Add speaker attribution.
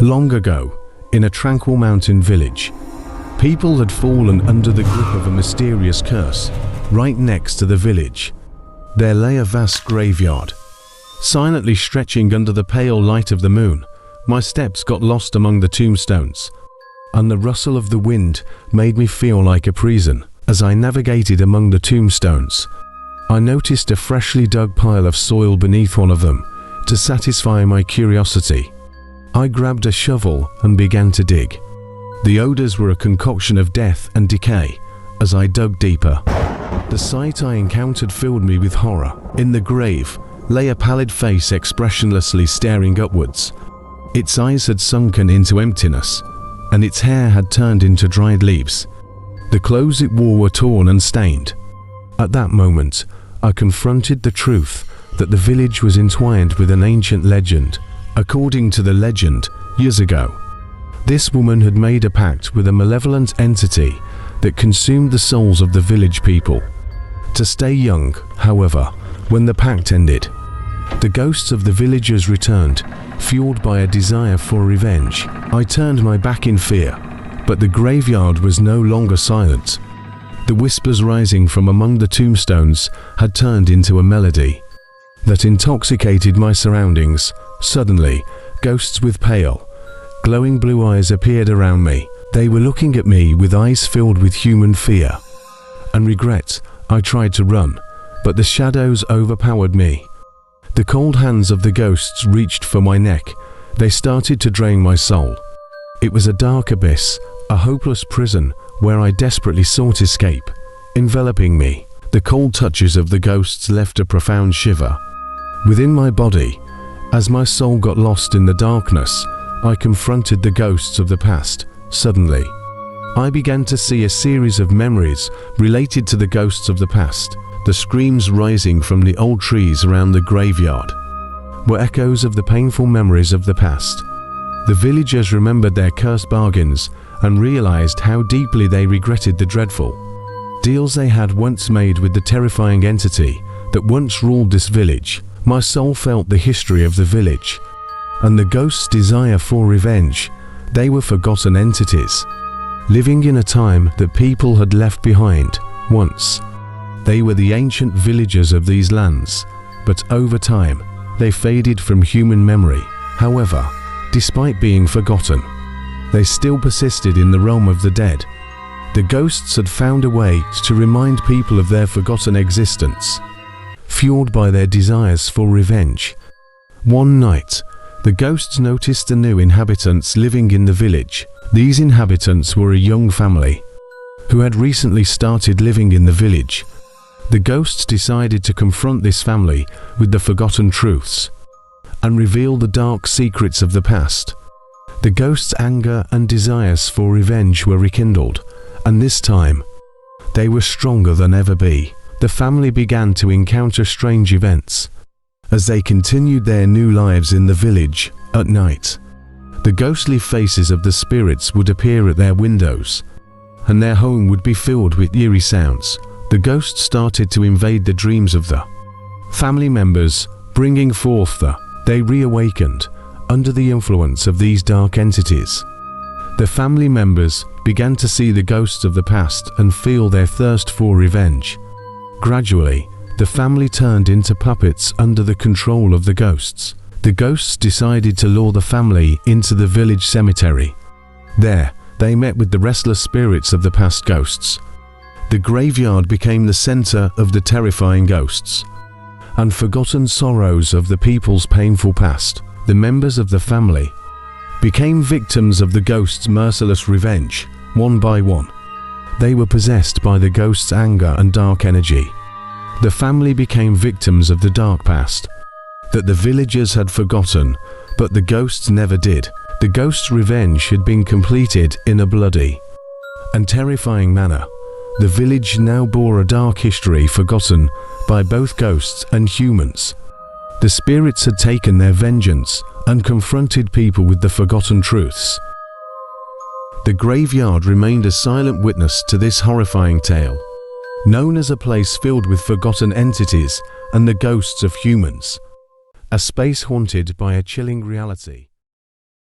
Speaker 1: Long ago, in a tranquil mountain village, people had fallen under the grip of a mysterious curse. Right next to the village, there lay a vast graveyard. Silently stretching under the pale light of the moon, my steps got lost among the tombstones, and the rustle of the wind made me feel like a prison. As I navigated among the tombstones, I noticed a freshly dug pile of soil beneath one of them. To satisfy my curiosity, I grabbed a shovel and began to dig. The odors were a concoction of death and decay. As I dug deeper, the sight I encountered filled me with horror. In the grave lay a pallid face expressionlessly staring upwards. Its eyes had sunken into emptiness, and its hair had turned into dried leaves. The clothes it wore were torn and stained. At that moment, I confronted the truth that the village was entwined with an ancient legend. According to the legend, years ago, this woman had made a pact with a malevolent entity that consumed the souls of the village people. To stay young, however, when the pact ended, the ghosts of the villagers returned, fueled by a desire for revenge. I turned my back in fear, but the graveyard was no longer silent. The whispers rising from among the tombstones had turned into a melody that intoxicated my surroundings. Suddenly, ghosts with pale, glowing blue eyes appeared around me. They were looking at me with eyes filled with human fear and regret. I tried to run, but the shadows overpowered me. The cold hands of the ghosts reached for my neck. They started to drain my soul. It was a dark abyss, a hopeless prison where I desperately sought escape. Enveloping me, the cold touches of the ghosts left a profound shiver within my body. As my soul got lost in the darkness, I confronted the ghosts of the past. Suddenly, I began to see a series of memories related to the ghosts of the past. The screams rising from the old trees around the graveyard were echoes of the painful memories of the past. The villagers remembered their cursed bargains and realized how deeply they regretted the dreadful deals they had once made with the terrifying entity that once ruled this village. My soul felt the history of the village and the ghosts' desire for revenge. They were forgotten entities, living in a time that people had left behind. Once, they were the ancient villagers of these lands, but over time, they faded from human memory. However, despite being forgotten, they still persisted in the realm of the dead. The ghosts had found a way to remind people of their forgotten existence, fueled by their desires for revenge. One night, the ghosts noticed the new inhabitants living in the village. These inhabitants were a young family who had recently started living in the village. The ghosts decided to confront this family with the forgotten truths and reveal the dark secrets of the past. The ghosts' anger and desires for revenge were rekindled, and this time, they were stronger than ever be. The family began to encounter strange events as they continued their new lives in the village. At night, the ghostly faces of the spirits would appear at their windows, and their home would be filled with eerie sounds. The ghosts started to invade the dreams of the family members, bringing forth they reawakened under the influence of these dark entities. The family members began to see the ghosts of the past and feel their thirst for revenge. Gradually, the family turned into puppets under the control of the ghosts. The ghosts decided to lure the family into the village cemetery. There, they met with the restless spirits of the past ghosts. The graveyard became the center of the terrifying ghosts and forgotten sorrows of the people's painful past. The members of the family became victims of the ghosts' merciless revenge. One by one, they were possessed by the ghosts' anger and dark energy. The family became victims of the dark past that the villagers had forgotten, but the ghosts never did. The ghosts' revenge had been completed in a bloody and terrifying manner. The village now bore a dark history forgotten by both ghosts and humans. The spirits had taken their vengeance and confronted people with the forgotten truths. The graveyard remained a silent witness to this horrifying tale, known as a place filled with forgotten entities and the ghosts of humans, a space haunted by a chilling reality.